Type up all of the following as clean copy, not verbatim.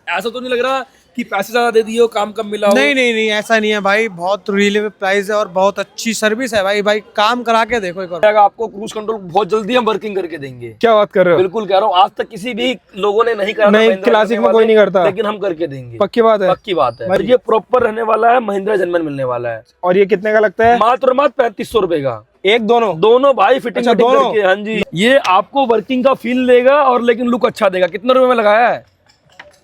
ऐसा तो नहीं लग रहा कि पैसे ज्यादा दे दिए हो, काम कम मिला हो? नहीं नहीं नहीं, ऐसा नहीं है भाई, बहुत रिजनेबल प्राइस है और बहुत अच्छी सर्विस है भाई। भाई काम करा के देखो एक बार। आपको क्रूज कंट्रोल बहुत जल्दी हम वर्किंग करके देंगे। क्या बात कर रहे हो? बिल्कुल कह रहा हूँ, आज तक किसी भी लोगों ने नहीं करा, नहीं, क्लासिक में कोई नहीं करता, लेकिन हम करके देंगे। पक्की बात है, पक्की बात है। और ये प्रॉपर रहने वाला है, महिंद्रा जनमन मिलने वाला है। और ये कितने का लगता है? मात्र 3500 रुपए का एक दोनों दोनों भाई, फिटिंग अच्छा, दोनों करके। हाँ जी, ये आपको वर्किंग का फील देगा और लेकिन लुक अच्छा देगा। कितने रुपए में लगाया है?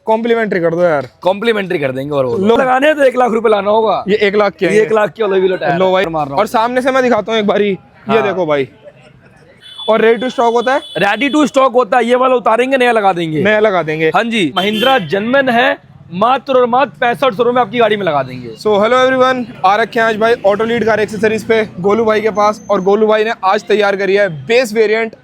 कॉम्प्लीमेंट्री कर दो यार। कॉम्प्लीमेंट्री कर देंगे। और वो लगाने हैं तो 1 लाख रुपए लाना होगा। ये 1 लाख के, 1 लाख के लो भाई। और सामने से मैं दिखाता हूँ एक बारी, ये देखो भाई। और रेडी टू स्टॉक होता है? रेडी टू स्टॉक होता है। ये वाला उतारेंगे, नया लगा देंगे। नया लगा देंगे। हाँ जी, महिंद्रा जनमन है, मात्र और मात्र 6500 रुपए में आपकी गाड़ी में लगा देंगे। सो हेलो एवरीवन, आ रखे हैं आज भाई ऑटो लीड कार एक्सेसरीज पे गोलू भाई के पास। और गोलू भाई ने आज तैयार करी है बेस वेरिएंट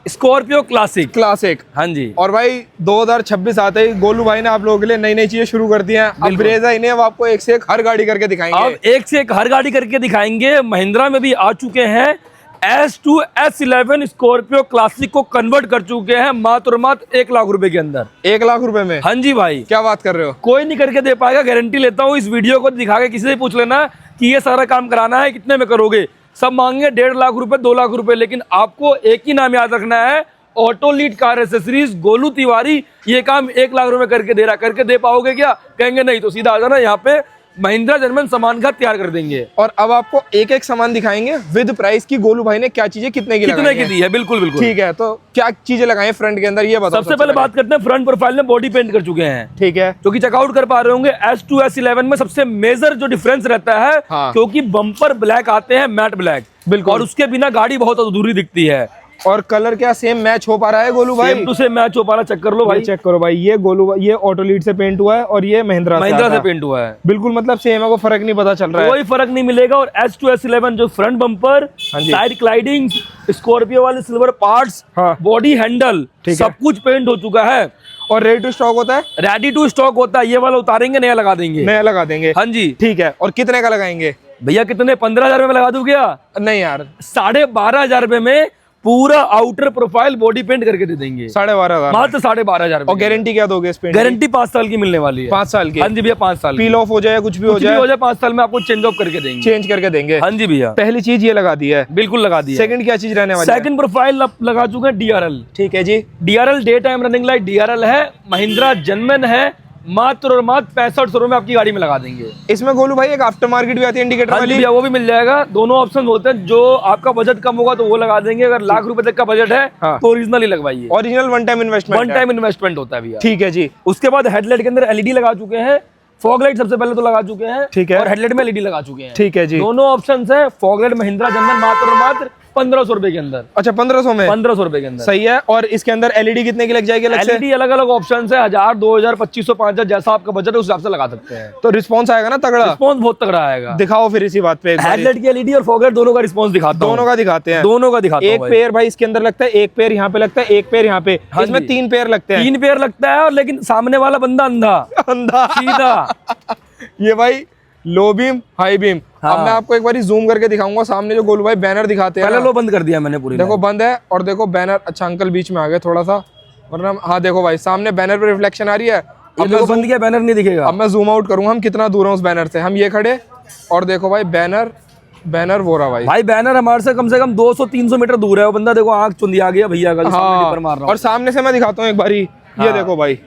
स्कॉर्पियो क्लासिक। हाँ जी। और भाई 2026 आते ही गोलू भाई ने आप लोगों के लिए नई नई चीजें शुरू कर दी हैं। अब ब्रेजा इन्हें अब आपको एक से एक हर गाड़ी करके दिखाएंगे। अब एक से एक हर गाड़ी करके दिखाएंगे। महिंद्रा में भी आ चुके हैं, S2 S11 स्कॉर्पियो क्लासिक को कन्वर्ट कर चुके हैं मात्र 1 लाख रुपए के अंदर। 1 लाख रुपए में? हाँ जी भाई। क्या बात कर रहे हो? कोई नहीं करके दे पाएगा, गारंटी लेता हूँ। इस वीडियो को दिखा के किसी से पूछ लेना कि ये सारा काम कराना है, कितने में करोगे? सब मांगेंगे 1.5 लाख रुपए, 2 लाख रुपए। लेकिन आपको एक ही नाम याद रखना है, auto lead car accessories Golu Tiwari. ये काम 1 लाख रुपए करके दे रहा। करके दे पाओगे क्या? कहेंगे नहीं तो सीधा आ जाना यहाँ पे, महिंद्रा जनमन सामान का तैयार कर देंगे। और अब आपको एक एक सामान दिखाएंगे विद प्राइस की, गोलू भाई ने क्या चीजें कितने की दी है। बिल्कुल बिल्कुल ठीक है। तो क्या चीजें लगाए फ्रंट के अंदर, ये बताओ। सबसे पहले बात करते हैं फ्रंट प्रोफाइल में बॉडी पेंट कर चुके हैं। ठीक है, जो कि चेकआउट कर पा रहे होंगे। S2 S11 में सबसे मेजर जो डिफरेंस रहता है, क्योंकि बम्पर ब्लैक आते हैं, मैट ब्लैक। बिल्कुल। और उसके बिना गाड़ी बहुत अधूरी दिखती है। और कलर क्या सेम मैच हो पा रहा है गोलू भाई? सेम टू सेम मैच हो पा रहा। चेक कर लो भाई, चेक करो भाई। ये गोलू भाई, ये ऑटो लीड से पेंट हुआ है और ये महिंद्रा से पेंट हुआ है। बिल्कुल, मतलब सेम है, को फर्क नहीं पता चल रहा है। कोई फर्क नहीं मिलेगा। और S2 S11 जो front bumper, side cladding, Scorpio वाले सिल्वर पार्ट्स, बॉडी हैंडल, सब कुछ पेंट हो चुका है। और रेडी टू स्टॉक होता है? रेडी टू स्टॉक होता है। ये वाला उतारेंगे, नया लगा देंगे। नया लगा देंगे। हाँ जी। ठीक है। और कितने का लगाएंगे भैया? कितने? 15,000 में लगा दूं क्या? नहीं यार, 12,500 रुपए में पूरा आउटर प्रोफाइल बॉडी पेंट करके दे देंगे। 12,500? मात्र 12,500। और गारंटी क्या दोगे इस पेंट? गारंटी 5 साल की मिलने वाली है। 5 साल की? हाँ जी भैया, 5 साल। पील ऑफ हो जाए, कुछ भी हो जाए 5 साल में आपको चेंज ऑफ करके देंगे। चेंज करके देंगे? हाँ जी भैया। पहली चीज ये लगा दी है? बिल्कुल लगा दी है। सेकंड क्या चीज रहने वाली है? सेकंड प्रोफाइल लगा चुके हैं DRL। ठीक है जी। DRL day time running light DRL है, महिंद्रा जनमन है, मात्र और मात्र 6500 रुपए में आपकी गाड़ी में लगा देंगे। इसमें गोलू भाई एक आफ्टर मार्केट भी आती है इंडिकेटर वाली? भैया वो भी मिल जाएगा। दोनों ऑप्शन होते हैं। जो आपका बजट कम होगा तो वो लगा देंगे। अगर लाख रुपए तक का बजट है तो ओरिजिनल ही लगवाइए। ओरिजिनल वन टाइम इन्वेस्टमेंट होता है भैया। ठीक है जी। उसके बाद हेडलाइट के अंदर LED लगा चुके हैं। फॉग लाइट सबसे पहले तो लगा चुके हैं। ठीक है। और हेडलाइट में LED लगा चुके हैं। ठीक है जी। दोनों ऑप्शन है। फॉग लाइट महिंद्रा जनमन मात्र और मात्र 1500 रुपए के अंदर। अच्छा, 1500 में? 1500 रुपए के अंदर। सही है। और इसके अंदर LED कितने की लग जाएगी? LED अलग अलग ऑप्शन है, 1000, 2000, 2500, 5000, जैसा आपका बजट है उस हिसाब से लगा सकते हैं। तो रिस्पॉन्स आएगा ना तगड़ा? रिस्पॉन्स बहुत तगड़ा आएगा। दिखाओ फिर इसी बात पे। हेडलाइट की LED और फॉग लाइट दोनों का रिस्पॉन्स दिखाता हूं। दोनों का दिखाते हैं? दोनों का दिखाता हूं। एक पेयर भाई इसके अंदर लगता है, एक पेयर यहाँ पे लगता है, एक पेयर यहाँ पे। इसमें 3 पेयर लगते हैं। 3 पेयर लगता है। और लेकिन सामने वाला बंदा अंधा सीधा। ये भाई लो बीम, हाई बीम। अब मैं आपको एक बार जूम करके दिखाऊंगा। सामने जो गोलू भाई बैनर दिखाते हैं, पहले लो बंद कर दिया मैंने पूरी। देखो बंद है। और देखो बैनर, अच्छा अंकल बीच में आ गए थोड़ा सा, वरना हाँ देखो भाई सामने बैनर पे रिफ्लेक्शन आ रही है। अब देखो बंद किया, बैनर नहीं दिखेगा। अब मैं जूम आउट करूंगा हम कितना दूर है उस बैनर से। हम ये खड़े और देखो भाई बैनर वो रहा भाई बैनर हमारे से कम 200-300 मीटर दूर है। वो बंदा देखो आंख चुंदिया गया भैया का। और सामने से मैं दिखाता हूँ एक बारी, ये देखो भाई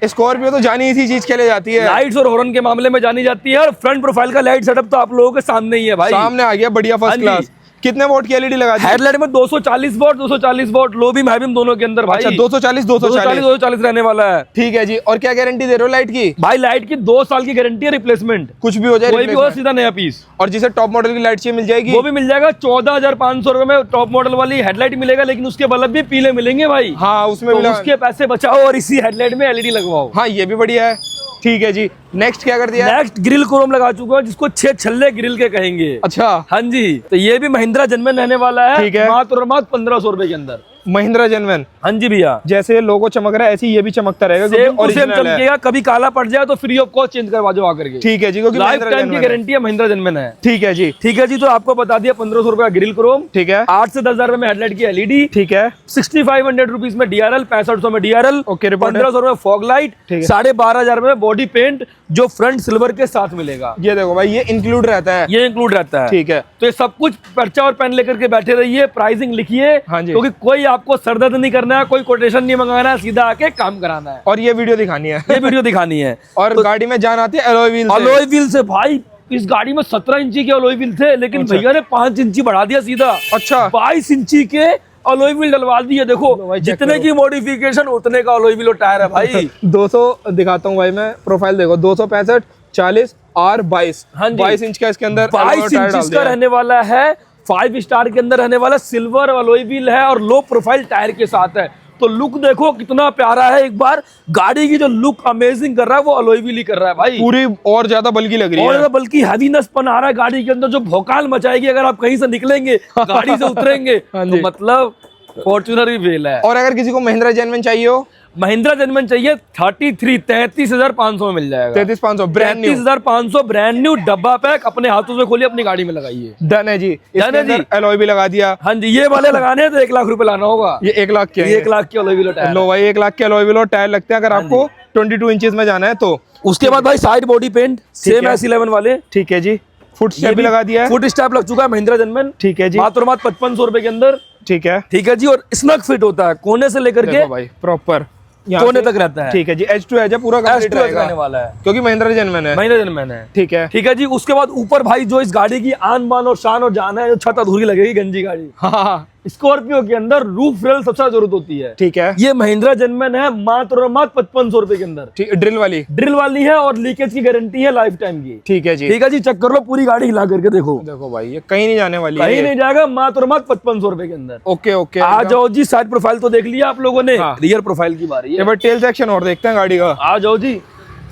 स्कॉर्पियो तो जानी इसी चीज के लिए जाती है, लाइट्स और हॉर्न के मामले में जानी जाती है। और फ्रंट प्रोफाइल का लाइट सेटअप तो आप लोगों के सामने ही है भाई। सामने आ गया बढ़िया फर्स्ट क्लास। कितने वोट की एलईडी लगा दी? हेडलाइट में 240 vote low beam high beam दोनों के अंदर भाई। अच्छा 240 रहने वाला है। ठीक है जी। और क्या गारंटी दे रहे हो लाइट की? भाई लाइट की 2 साल की गारंटी है, रिप्लेसमेंट कुछ भी हो जाए, कोई भी हो सीधा नया पीस। और जिसे टॉप मॉडल की लाइट चाहिए मिल जाएगी, वो भी मिल जाएगा। 14,500 रुपए में टॉप मॉडल वाली हेडलाइट मिलेगा। लेकिन उसके बल्ब भी पीले मिलेंगे भाई। हाँ उसमें तो उसके पैसे बचाओ और इसी हेडलाइट में एलईडी लगवाओ। हाँ ये भी बढ़िया है। ठीक है जी। नेक्स्ट क्या कर दिया? नेक्स्ट ग्रिल क्रोम लगा चुका है, जिसको 6 छल्ले ग्रिल के कहेंगे। अच्छा हाँ जी। तो ये भी महिंद्रा जनमन रहने वाला है। ठीक है। मात्र 1500 रुपए के अंदर। महिंद्रा जेन्युइन। हाँ जी भैया, जैसे लोगो चमक रहा है ऐसे ही ये भी चमकता रहेगा, सेम टू सेम ओरिजिनल है। चमकेगा। कभी काला पड़ जाए तो फ्री ऑफ कॉस्ट चेंज करवा दो आकर के। ठीक है जी, क्योंकि लाइफ महिंद्रा टाइम की जेन्युइन है। गारंटी है, महिंद्रा जेन्युइन है। ठीक है जी, ठीक है जी, तो आपको बता दिया 1500 रुपए का ग्रिल क्रोम, ठीक है, 8 से 10,000 रुपए में हेडलाइट की एलईडी, ठीक है, 6500 रुपीज में डीआरएल, 6500 में डीआरएल, ओके, रिपोर्ट है। 1500 में फॉग लाइट, ठीक है। 12,500 में बॉडी पेंट जो फ्रंट सिल्वर के साथ मिलेगा। ये देखो भाई, ये इंक्लूड रहता है। ये इंक्लूड रहता है। ठीक है, तो ये सब कुछ पर्चा और पेन लेकर के बैठे रहिए, प्राइसिंग लिखिए, हाँ जी। क्योंकि कोई आपको सरदर्द नहीं करना है, कोई कोटेशन नहीं मंगाना है, सीधा आके काम कराना है। और ये वीडियो दिखानी है। ये वीडियो दिखानी है। और गाड़ी में जान आती है एलॉय व्हील से। अलॉय व्हील से भाई, इस गाड़ी में 17 इंची के अलॉय व्हील थे, लेकिन अच्छा। भैया ने 5 इंची बढ़ा दिया सीधा। अच्छा, 22 इंची के अलॉय व्हील डलवा दिए। देखो भाई, चेक जितने करो। की मॉडिफिकेशन उतने का अलॉय व्हील और टायर है भाई। 200 दिखाता हूँ भाई मैं, प्रोफाइल देखो, 265 40 R22, हाँ जी। 22 इंच का इसके अंदर 22 इंच का रहने वाला है, 5 स्टार के अंदर रहने वाला, सिल्वर अलॉय व्हील है और लो प्रोफाइल टायर के साथ है। तो लुक देखो कितना प्यारा है। एक बार गाड़ी की जो लुक अमेजिंग कर रहा है वो अलॉय व्हील ही कर रहा है भाई। पूरी और ज्यादा बल्कि लग रही और है। ज्यादा बल्कि हैवीनेस पन आ रहा है गाड़ी के अंदर, जो भौकाल मचाएगी अगर आप कहीं से निकलेंगे, गाड़ी से उतरेंगे हाँ तो जी। मतलब फॉर्च्यूनर ही फेल है। और अगर किसी को महिंद्रा जेन्युइन चाहिए हो, महिंद्रा जेन्युइन चाहिए 33,500 में मिल जाएगा। 33,500 ब्रांड न्यू। 33,500 ब्रांड न्यू डब्बा पैक, अपने हाथों से खोलिए, अपनी गाड़ी में लगाइए। डन है जी, डन इसके है जी। अंदर एलॉय भी लगा दिया। हाँ जी, ये वाले लगाने हैं तो 1 लाख रुपए लाना होगा। ये 1 लाख के हैं। 1 लाख के अलॉय व्हील टायर। लो भाई, 1 लाख के एलॉय व्हील और टायर लगते हैं अगर आपको 22 इंचेस में जाना है तो। उसके बाद भाई साइड बॉडी पेंट सेम है। S11 वाले, ठीक है जी, फुट स्टेप भी लगा दिया है। फुट स्टैप लग चुका है महिंद्रा जेन्युइन। ठीक है जी, मात्र 5500 रुपए के अंदर। ठीक है, ठीक है जी, और स्नग फिट होता है, कोने से लेकर के देखो भाई प्रॉपर कोने तक रहता है। ठीक है जी, H2 है पूरा कंप्लीट S2 रहने रहेगा वाला है, क्योंकि महिंद्रा जेन्युइन है। महिंद्रा जेन्युइन है। ठीक है, ठीक है जी, उसके बाद ऊपर भाई जो इस गाड़ी की आन बान और शान और जान है, जो छत अधूरी लगेगी गंजी गाड़ी, हाँ, स्कॉर्पियो के अंदर रूफ रेल सबसे ज्यादा जरूरत होती है। ठीक है, ये महिंद्रा जेन्युइन है मात्र और मात्र 5500 रुपए के अंदर। ठीक, ड्रिल वाली। ड्रिल वाली है और लीकेज की गारंटी है लाइफ टाइम की। ठीक है जी, ठीक है जी, चेक कर लो, पूरी गाड़ी हिला करके देखो, देखो भाई ये कहीं नहीं जाने वाली है कहीं ये। नहीं जाएगा, मात्र और मात्र 5500 रुपए के अंदर। ओके ओके, आ जाओ जी, साइड प्रोफाइल तो देख लिया आप लोगों ने, हाँ। रियर प्रोफाइल की बारी ये है। बार टेल सेक्शन और देखते हैं गाड़ी का। आ जाओ जी।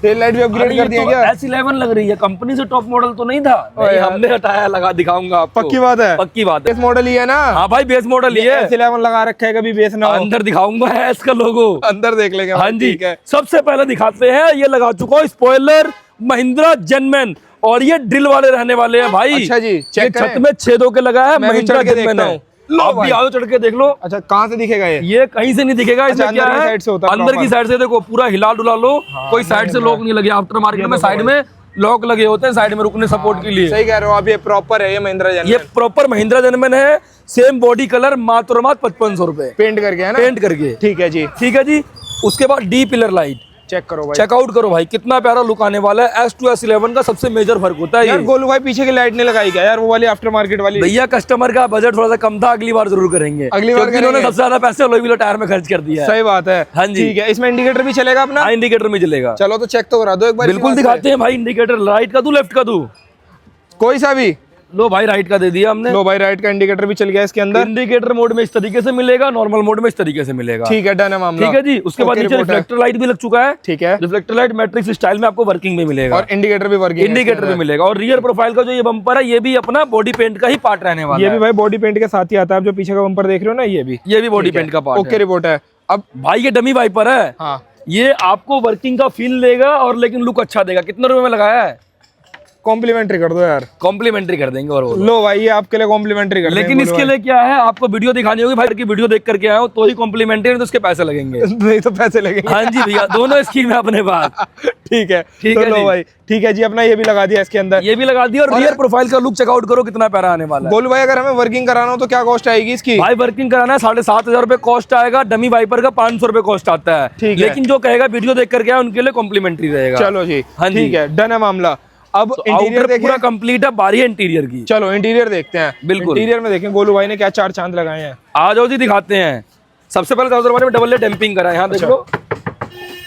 टेल लाइट भी अपग्रेड कर दिया क्या? S11 लग रही है, कंपनी से टॉप मॉडल तो नहीं था। ओए नहीं, यार। हमने हटाया, लगा दिखाऊंगा आपको। पक्की बात है, पक्की बात है। बेस मॉडल ही है ना? हाँ भाई, बेस मॉडल ही है। S11 लगा रखा है, कभी बेस ना हो। अंदर दिखाऊंगा एस का लोगो, अंदर देख लेंगे। हाँ जी। ठीक है, सबसे पहले दिखाते हैं, ये लगा चुका हूँ स्पॉइलर महिंद्रा जेन्युइन, और ये ड्रिल वाले रहने वाले हैं भाई। अच्छा जी, ये चेक छत में छेदों के लगा है, मैं भी महिंद्रा चढ़ के जेन्युइन देखता है। हूँ। लो आप भी भाई। आओ, चढ़ के देख लो। अच्छा कहाँ से दिखेगा ये? ये कहीं से नहीं दिखेगा, इसमें अच्छा, क्या अंदर की है, साइड से होता है अंदर की proper। साइड से देखो, पूरा हिला डुला लो, कोई साइड से लॉक नहीं लगे। आफ्टर मार्केट में साइड में लॉक लगे होते हैं, साइड में रुकने सपोर्ट के लिए। सही कह रहे हो आप, ये प्रॉपर है, ये महिंद्रा ये जेन्युइन प्रॉपर महिंद्रा जेन्युइन है, सेम बॉडी कलर, मात्र और मात्र 5500 रुपए पेंट करके है ना? पेंट करके। ठीक है जी, ठीक है जी, उसके बाद डी पिलर लाइट चेक करो भाई। चेकआउट करो भाई, कितना प्यारा लुक आने वाला है। S2 S11 का सबसे मेजर फर्क होता है यार ये। गोलू भाई पीछे की लाइट नहीं लगाई क्या यार, वो वाली आफ्टर मार्केट वाली? भैया कस्टमर का बजट थोड़ा सा कम था, अगली बार जरूर करेंगे, अगली बार क्योंकि इन्होंने करेंगे। सबसे ज्यादा पैसे अलॉय व्हील टायर में खर्च कर दिया है। सही बात है। हाँ जी। ठीक है, इसमें इंडिकेटर भी चलेगा अपना? हाँ, इंडिकेटर में चलेगा। चलो तो चेक तो करा दो एक बार। बिल्कुल दिखाते हैं भाई, इंडिकेटर राइट का दूं लेफ्ट का दूं? कोई सा भी लो भाई, राइट का दे दिया हमने। लो भाई, राइट का इंडिकेटर भी चल गया इसके अंदर। इंडिकेटर मोड में इस तरीके से मिलेगा, नॉर्मल मोड में इस तरीके से मिलेगा। ठीक है, डन है मामला। ठीक है जी, उसके बाद Okay, नीचे report है। रिफ्लेक्टर लाइट भी लग चुका है। ठीक है, रिफ्लेक्टर लाइट मैट्रिक्स स्टाइल में आपको वर्किंग में मिलेगा, और इंडिकेटर भी वर्किंग। इंडिकेटर भी मिलेगा। और रियर प्रोफाइल का जो ये बम्पर है, ये भी अपना बॉडी पेंट का ही पार्ट रहने वाला ये है। भी भाई बॉडी पेंट के साथ ही आता है। आप जो पीछे का बम्पर देख रहे हो ना, ये भी बॉडी पेंट का पार्ट ओके रिपोर्ट है। अब भाई ये डमी वाइपर है, हाँ, ये आपको वर्किंग का फील देगा और लेकिन लुक अच्छा देगा। कितने रुपए में लगाया है? कॉम्प्लीमेंट्री कर दो यार। कॉम्प्लीमेंट्री कर देंगे। और वो लो भाई, ये आपके लिए कॉम्प्लीमेंट्री कर लेकिन इसके लिए क्या है, आपको वीडियो दिखानी होगी भाई, की वीडियो देख करके आए हो तो ही कॉम्प्लीमेंट्री, नहीं तो उसके पैसे लगेंगे। नहीं तो पैसे लगेंगे। हाँ जी भैया, दोनों स्कीम है अपने पास। ठीक है, ठीक तो है लो जी। भाई, ठीक है जी, अपना ये भी लगा दिया इसके अंदर। ये भी लगा दिया, और रियर प्रोफाइल का लुक चेकआउट करो कितना प्यारा आने वाला है। गोलू भाई, अगर हमें वर्किंग कराना हो तो क्या कॉस्ट आएगी इसकी? भाई वर्किंग कराना है 7,500 रुपए कॉस्ट आएगा, डमी वाइपर का 500 रुपए कॉस्ट आता है। ठीक है। लेकिन जो कहेगा वीडियो देख करके आए, उनके लिए कॉम्प्लीमेंट्री रहेगा। चलो जी, हाँ जी। ठीक है, डन है मामला। अब तो इंटीरियर आउटर देखें। पूरा कंप्लीट है, बारी है इंटीरियर की। चलो इंटीरियर देखते हैं। बिल्कुल। इंटीरियर में देखें गोलू भाई ने क्या चार चांद लगाए हैं। आ जाओ जी, दिखाते हैं। सबसे पहले दरवाजे में डबल लेयर डैम्पिंग करा है, यहाँ देख लो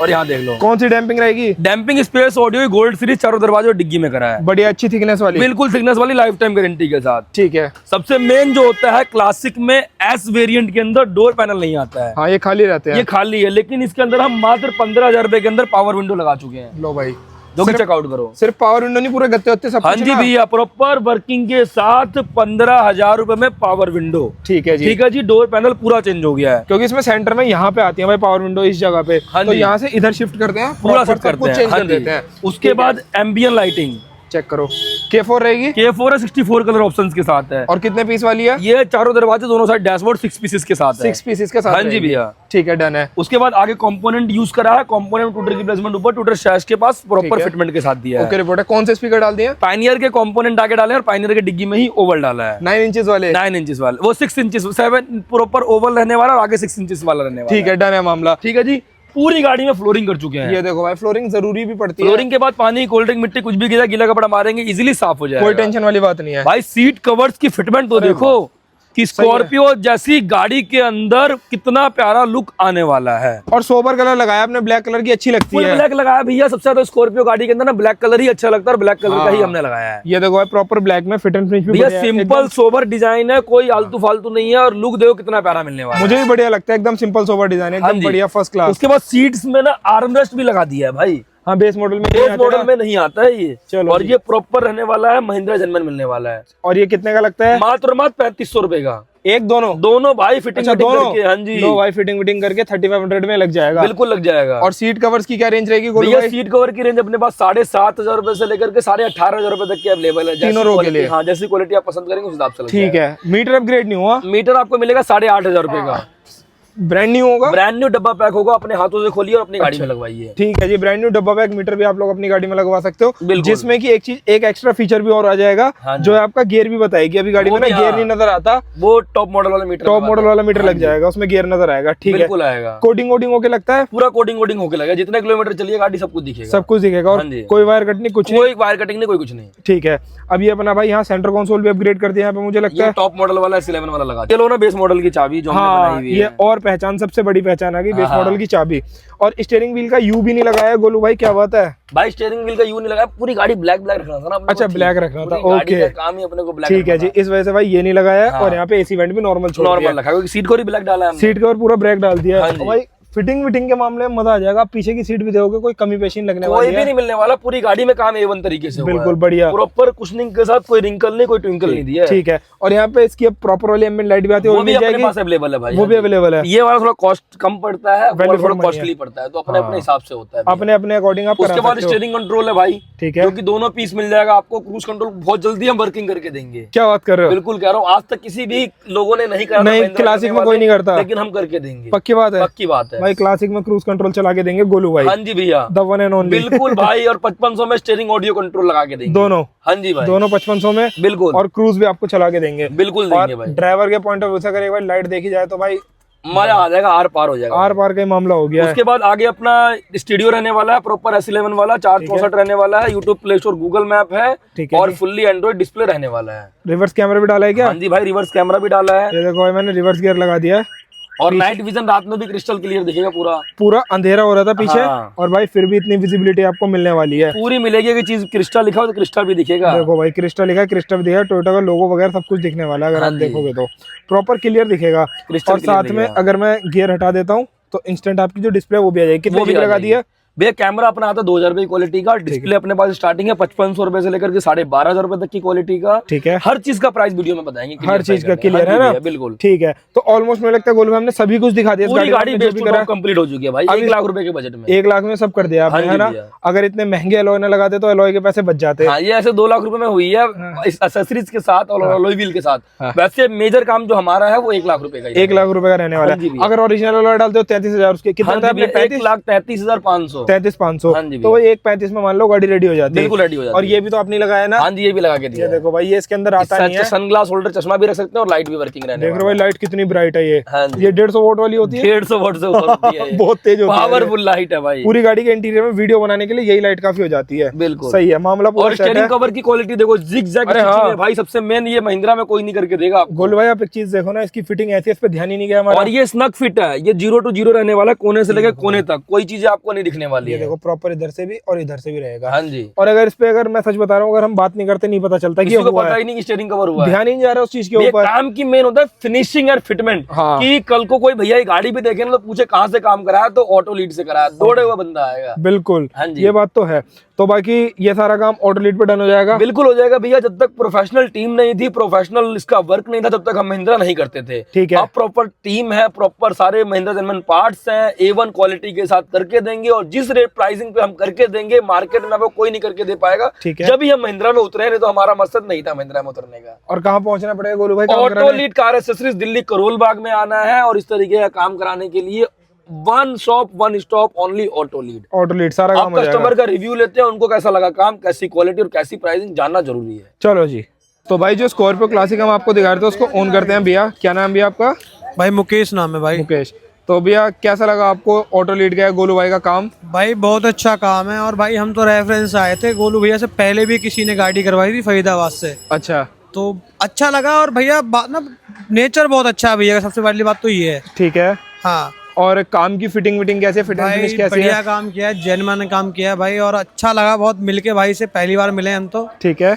और यहाँ देख लो। कौन सी डैम्पिंग रहेगी? Damping space audio gold series, चारों दरवाजे और डिग्गी में करा है। बढ़िया, अच्छी थिकनेस वाली। बिल्कुल थिकनेस वाली, लाइफ टाइम गारंटी के साथ। ठीक है। सबसे मेन जो होता है, क्लासिक में एस वेरिएंट के अंदर डोर पैनल नहीं आता है, हाँ, ये खाली रहते हैं। ये खाली है। लेकिन इसके अंदर हम मात्र 15,000 रुपए के अंदर पावर विंडो लगा चुके हैं। लो भाई, जो कि चेकआउट करो। सिर्फ पावर विंडो नहीं, पूरे गत्ते वत्ते सब हाँ कुछ जी ना? भैया, प्रॉपर वर्किंग के साथ 15,000 रुपए में पावर विंडो। ठीक है जी। ठीक है जी, डोर पैनल पूरा चेंज हो गया है, क्योंकि इसमें सेंटर में यहाँ पे आती है भाई पावर विंडो इस जगह पे, हाँ तो जी। यहाँ से इधर शिफ्ट करते हैं, पूरा proper सेट करते कुछ हैं, चेंज हाँ कर जी। देते हैं। उसके बाद एम्बियन लाइटिंग चेक करो, K4 रहेगी K4 है, 64 कलर ऑप्शंस के साथ है। और कितने पीस वाली है? ये चारों दरवाजे दोनों साइड डैशबोर्ड 6 पीसेस के साथ है। 6 पीसेस के साथ हाँ जी रहेगी। भैया। ठीक है, डन है। उसके बाद आगे कंपोनेंट यूज करा है, कंपोनेंट टूटर की प्लेसमेंट ऊपर, टूटर शैश के पास प्रॉपर ठीक है। फिटमेंट के साथ दिया ओके है। रिपोर्ट है। कौन से स्पीकर डाल दिए? पायनियर के कंपोनेंट आगे डाले हैं और पायनियर के डिग्गी में ही ओवल डाला है। 9 इंचेस वाले। 9 इंचेस वाले, वो 6 इंचेस 7 प्रॉपर ओवल रहने वाला और आगे 6 इंचेस वाला रहने वाला। ठीक है, डन है मामला। ठीक है जी। पूरी गाड़ी में फ्लोरिंग कर चुके हैं। ये देखो भाई, फ्लोरिंग जरूरी भी पड़ती है। फ्लोरिंग के बाद पानी, कोल्ड ड्रिंक, मिट्टी कुछ भी गिरा, गीला कपड़ा मारेंगे इजीली साफ हो जाएगा। कोई टेंशन वाली बात नहीं है भाई सीट कवर्स की फिटमेंट तो देखो कि स्कॉर्पियो जैसी गाड़ी के अंदर कितना प्यारा लुक आने वाला है। और सोबर कलर लगाया आपने, ब्लैक कलर की अच्छी लगती फुल है। ब्लैक लगाया भैया, सबसे ज्यादा स्कॉर्पियो गाड़ी के अंदर ना ब्लैक कलर ही अच्छा लगता है और ब्लैक कलर का ही हमने लगाया है। ये देखो भाई, प्रॉपर ब्लैक में फिट एंड फिनिश भी भैया बढ़िया है, सिंपल एकदम। सोबर डिजाइन है, कोई आलतू फालतू नहीं है और लुक देखो कितना प्यारा मिलने वाला है। मुझे भी बढ़िया लगता है, एकदम सिंपल सोबर डिजाइन है, हाँ एकदम जी। बढ़िया फर्स्ट क्लास। उसके बाद सीट्स में ना आर्मरेस्ट भी लगा दिया है भाई। हाँ, बेस मॉडल में नहीं बेस आते मॉडल ना। में नहीं आता है ये। चलो और जी। ये प्रॉपर रहने वाला है, महिंद्रा जनमन मिलने वाला है। और ये कितने का लगता है? मात्र 3500 रुपए का। एक दोनों दोनों भाई फिटिंग अच्छा, दोनों करके। हाँ जी, लो भाई, फिटिंग विटिंग करके 3500 में लग जाएगा। बिल्कुल लग जाएगा। और सीट कवर्स की क्या रेंज रहेगी गोलू भैया भाई? सीट कवर की रेंज अपने पास 7,500 रुपए से लेकर के 18,500 रुपए तक की अवेलेबल है। जैसी तीनों रो के quality- लिए। हाँ, जैसी क्वालिटी आप पसंद करेंगे उस हिसाब से लग ठीक जाएगा। है। मीटर अपग्रेड नहीं हुआ? मीटर आपको मिलेगा 8,500 रुपए का। ब्रांड न्यू होगा? ब्रांड न्यू डब्बा पैक होगा, अपने हाथों से खोलिए और अपनी गाड़ी में लगवाइए। ठीक है जी, ब्रांड न्यू डब्बा बैग मीटर भी आप लोग अपनी गाड़ी में लगवा सकते हो, बिल्कुल। जिसमें कि एक एक्स्ट्रा फीचर भी और आ जाएगा, हाँ जी। जो है आपका गियर भी बताएगी। अभी गाड़ी वो में ना भी, गियर हाँ। नहीं नजर आता, वो टॉप मॉडल वाला मीटर, टॉप मॉडल वाला मीटर हाँ लग जी। जाएगा, उसमें गियर नजर आएगा। ठीक है, बिल्कुल आएगा। कोडिंग वोडिंग होके लगता है, पूरा कोडिंग वोडिंग होके लगेगा, जितने किलोमीटर चलिए गाड़ी सब कुछ दिखेगा। सब कुछ दिखेगा। और हाँ जी। कोई वायर कट नहीं, कुछ नहीं। कोई वायर कटिंग नहीं, कोई कुछ नहीं। ठीक है। अब ये अपना भाई यहाँ सेंटर कंसोल भी अपग्रेड कर दिया यहाँ पे, मुझे लगता ये है। टॉप मॉडल वाला S11 वाला लगा दिया। चलो ना, बेस मॉडल की चाबी जो हमने हाँ, बनाई हुई ये है। और पहचान, सबसे बड़ी पहचान आ गई बेस हाँ। मॉडल की चाबी। और स्टीयरिंग व्हील का यू भी नहीं लगाया गोलू भाई, क्या बात है? भाई स्टीयरिंग व्हील का यू नहीं लगाया, पूरी गाड़ी ब्लैक रखना था ना अपने अच्छा, को। ब्लैक रखना था, पूरी गाड़ी ओके। का काम ही अपने को ब्लैक ठीक है जी, इस वजह से भाई ये नहीं लगाया। हाँ। और यहाँ पे एसी वेंट भी नॉर्मल छोड़ दिया। नॉर्मल रखा, क्योंकि सीट को भी ब्लैक डाला है हमने। सीट के ऊपर पूरा ब्रेक डाल दिया हाँ है। जी। भाई फिटिंग विटिंग के मामले में मजा आ जाएगा। आप पीछे की सीट भी देखोगे, कोई कमी पेशी नहीं लगने कोई वाली भी है। नहीं मिलने वाला, पूरी गाड़ी में काम A1 तरीके से हुआ बिल्कुल है। बढ़िया। प्रॉपर कुशनिंग के साथ, कोई रिंकल नहीं, कोई ट्विंकल नहीं दिया है। ठीक है। और यहाँ पे इसकी प्रॉपर वाली एम्बिएंट लाइट भी आती है, वो वो भी मिल अपने जाएगी, पास अवेलेबल है भाई। वो भी अवेलेबल है। ये वाला थोड़ा कॉस्ट कम पड़ता है, वो Value वाला for थोड़ा money कॉस्टली पड़ता है, तो अपने अपने हिसाब से होता है भैया। अपने अपने अकॉर्डिंग आप उसके करा बाद सकते हो। स्टीयरिंग कंट्रोल है भाई, ठीक है। जो कि दोनों पीस मिल जाएगा आपको। क्रूज कंट्रोल बहुत जल्दी हम वर्किंग करके देंगे। क्या बात कर रहे हो? बिल्कुल कह रहा हूँ, आज तक किसी भी लोगों ने नहीं करा था, नहीं, महिंद्रा क्लासिक करने में कोई वाले, नहीं करता। लेकिन हम करके देंगे। पक्की बात है, पक्की बात है भाई क्लासिक में क्रूज कंट्रोल चला के देंगे गोलू भाई। हाँ जी भैया, द वन एंड ओनली। बिल्कुल भाई। और 5500 में स्टीयरिंग ऑडियो कंट्रोल लगा के देंगे दोनों हाँ जी भाई, दोनों 5500 में। बिल्कुल। और क्रूज भी आपको चला के देंगे। बिल्कुल देंगे और भाई। ड्राइवर के पॉइंट ऑफ व्यू से अगर एक बार लाइट देखी जाए तो भाई मजा आ जाएगा, आर पार हो जाएगा। आर पार का ही मामला हो गया है। उसके बाद आगे अपना स्टूडियो रहने वाला है, प्रॉपर S11 वाला 464 रहने वाला है। YouTube, play store, Google map है, ठीक है और जी। फुल्ली एंड्रॉइड डिस्प्ले रहने वाला है। रिवर्स कैमरा भी डाला है क्या? हाँ जी भाई, रिवर्स कैमरा भी डाला है। ये देखो भाई, मैंने रिवर्स गियर लगा दिया है। और नाइट विजन रात में भी क्रिस्टल क्लियर दिखेगा पूरा। पूरा अंधेरा हो रहा था पीछे, हाँ। और भाई फिर भी इतनी विजिबिलिटी आपको मिलने वाली है। पूरी मिलेगी कि चीज क्रिस्टल लिखा हो तो क्रिस्टल भी दिखेगा। देखो भाई, क्रिस्टल लिखा है, क्रिस्टल भी दिखेगा, टोयोटा का लोगो वगैरह सब कुछ दिखने वाला है अगर हाँ आप जी। देखोगे तो। प्रॉपर क्लियर दिखेगा। क्रिस्टल और साथ में अगर मैं गियर हटा देता हूँ तो इंस्टेंट आपकी जो डिस्प्ले वो भी आ जाएगी। कितने वो भी की आ लगा जाएगी। दिया? भैया कैमरा अपना आता है 2000 रुपए की क्वालिटी का। डिस्प्ले अपने पास स्टार्टिंग है 5500 रुपए से लेकर के 12,500 रुपए तक की क्वालिटी का। ठीक है। हर चीज का प्राइस वीडियो में बताएंगे, हर चीज का हाँ क्लियर है ना? बिल्कुल। ठीक है। तो ऑलमोस्ट मुझे लगता है गोलू में हमने सभी कुछ दिखा दिया। इस पूरी गाड़ी में जो बेस्ट भी टू करा टॉप कंप्लीट हो चुकी है भाई, अभी 1 लाख रुपए के बजट में। 1 लाख में सब कर दिया आपने, हाँ है जी ना? भैया। अगर इतने महंगे अलॉय ना लगाते तो अलॉय के पैसे बच जाते। हाँ, ये ऐसे 2 लाख रुपए में हुई है इस एक्सेसरीज के साथ और अलॉय व्हील के साथ। वैसे मेजर काम जो हमारा है वो 1 लाख रुपए का ही 1 लाख रुपए का रहने वाला हाँ जी है। भैया। अगर ओरिजिनल अलॉय डालते हो 33,000, उसके कितना था आपने? 1,33,500। 33,500। हाँ जी भैया। तो वो 1,35 में मान लो गाड़ी रेडी हो जाती है। बिल्कुल रेडी हो जाती और है। ये भी तो आपने लगाया ना? हाँ जी, ये भी लगा के दिया ये है। देखो भाई, ये इसके अंदर आता नहीं है। सनग्लास होल्डर, चश्मा भी रख सकते हैं और लाइट भी वर्किंग रहने देख रहे हो भाई, लाइट कितनी ब्राइट है ये। हाँ जी। ये 150 वोल्ट वाली होती है। 150 वोल्ट से ऊपर होती है ये। बहुत तेज होती है। पावरफुल लाइट है भाई। पूरी गाड़ी के इंटीरियर में वीडियो बनाने के लिए यही लाइट काफी हो जाती है। बिल्कुल सही है, मामला पूरा और सेट है। स्टीयरिंग कवर की क्वालिटी देखो, जिग-जैग अरे हाँ। है भाई। सबसे मेन ये महिंद्रा में कोई नहीं करके देगा आपको। गोलू भाई, आप एक चीज देखो ना, इसकी फिटिंग ऐसी है, इस पे ध्यान ही नहीं गया हमारा। और ये स्नग फिट है, ये 0 to 0 रहने वाला, कोने से लेकर कोने तक कोई चीज आपको नहीं दिखने वाली। वाली ये है। देखो प्रॉपर इधर से भी और इधर से भी रहेगा। हाँ जी, और अगर इस पे अगर मैं सच बता रहा हूँ, अगर हम बात नहीं करते नहीं पता चलता कि ये किसी को हुआ पता है, ही नहीं कि स्टीयरिंग कवर हुआ है। ध्यान ही नहीं जा रहा उस चीज के ये ऊपर। काम की मेन होता है फिनिशिंग और फिटमेंट। हाँ। कि कल को कोई भैया ये गाड़ी भी देखे ना तो पूछे कहाँ से काम कराया, तो ऑटो लीड से कराया, दौड़े हुआ बंदा आएगा। बिल्कुल, हाँ जी। ये बात तो है। तो बाकी ये सारा काम ऑटो लीड पे डन हो जाएगा। बिल्कुल हो जाएगा भैया। जब तक प्रोफेशनल टीम नहीं थी, प्रोफेशनल इसका वर्क नहीं था, तब तक हम महिंद्रा नहीं करते थे। ठीक है। अब प्रॉपर टीम है, प्रॉपर सारे महिंद्रा जनरल पार्ट्स हैं, A1 क्वालिटी के साथ करके देंगे, और जिस रेट प्राइसिंग पे हम करके देंगे मार्केट में वो कोई नहीं करके दे पाएगा। ठीक है। जब ही हम महिंद्रा में उतरे, नहीं तो हमारा मकसद नहीं था महिंद्रा में उतरने का। और कहाँ पहुंचना पड़ेगा गोलू भाई काम ऑटो कराने? Lead car accessories Delhi Karol Bagh में आना है, और इस तरीके का काम कराने के लिए one shop one stop only auto lead. Auto lead सारा आप काम हो जाएगा। कस्टमर का रिव्यू लेते हैं, उनको कैसा लगा काम, कैसी क्वालिटी और कैसी प्राइसिंग जानना जरूरी है। चलो जी। तो भाई जो स्कॉर्पियो क्लासिक हम आपको दिखा रहे थे उसको ऑन करते हैं। भैया क्या नाम भैया आपका? भाई मुकेश नाम है भाई। मुकेश। तो भैया कैसा लगा आपको ऑटो लीड का गोलू भाई का काम? भाई बहुत अच्छा काम है, और भाई हम तो रेफरेंस आए थे गोलू भैया से, पहले भी किसी ने गाड़ी करवाई थी फरीदाबाद से, अच्छा, तो अच्छा लगा। और भैया बात ना, नेचर बहुत अच्छा है भैया का, सबसे पहली बात तो ये है। ठीक है। हाँ और काम की फिटिंग विटिंग कैसे, फिट एंड फिनिश भाई कैसे बढ़िया है? काम किया है, जेन्युइन काम किया है भाई, और अच्छा लगा बहुत मिलके भाई से, पहली बार मिले हम तो। ठीक है,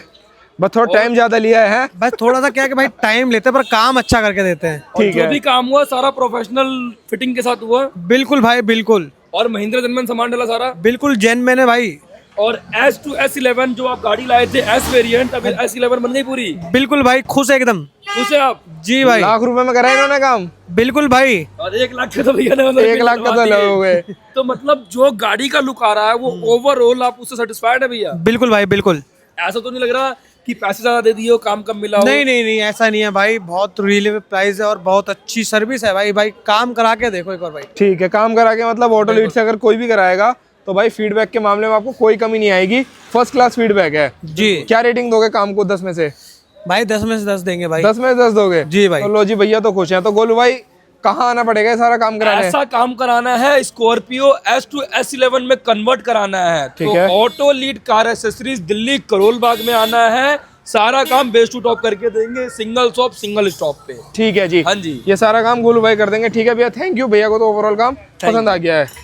बस थोड़ा टाइम ज्यादा लिया है। बस थोड़ा सा क्या है कि भाई टाइम लेते हैं पर काम अच्छा करके देते हैं। और ठीक जो है। भी काम हुआ सारा प्रोफेशनल फिटिंग के साथ हुआ, बिल्कुल भाई बिल्कुल, और महिंद्रा जनमन सामान डाला सारा। बिल्कुल जेन्युइन है भाई। और S to S11 जो आप गाड़ी लाए थे S वेरिएंट, अभी S11 बन गई पूरी। बिल्कुल भाई खुश है एकदम। खुश है आप? जी भाई लाख रुपए में करा इन्होंने काम। बिल्कुल भाई। और 1 लाख का तो भैया ने 1 लाख का तो लगे हो गए। तो मतलब जो गाड़ी का लुक आ रहा है वो ओवरऑल आप उससे सेटिस्फाइड है भैया? बिल्कुल भाई बिल्कुल। ऐसा तो नहीं लग रहा कि पैसे ज्यादा दे दिए हो, काम कम मिला हो? नहीं नहीं नहीं, ऐसा नहीं है भाई, बहुत रिजनेबल प्राइस है और बहुत अच्छी सर्विस है भाई। भाई काम करा के देखो एक बार भाई। ठीक है, काम करा के मतलब ऑटो लीड से अगर कोई भी कराएगा तो भाई फीडबैक के मामले में आपको कोई कमी नहीं आएगी, फर्स्ट क्लास फीडबैक है जी। क्या रेटिंग दोगे काम को 10 में से? भाई 10 में से 10 देंगे भाई। 10 में से 10 दोगे? जी भाई। तो लो जी, भैया तो खुश हैं। तो गोलू भाई कहाँ आना पड़ेगा ये सारा काम कराने? ऐसा काम कराना है, स्कॉर्पियो S to S11 में कन्वर्ट कराना है, ठीक तो है। Auto lead car accessories Delhi Karol Bagh में आना है। सारा काम बेस टू टॉप करके देंगे, सिंगल शॉप सिंगल स्टॉप पे। ठीक है जी। हाँ जी। ये सारा काम गोलू भाई कर देंगे। ठीक है भैया, थैंक यू। भैया को तो ओवरऑल काम पसंद आ गया है।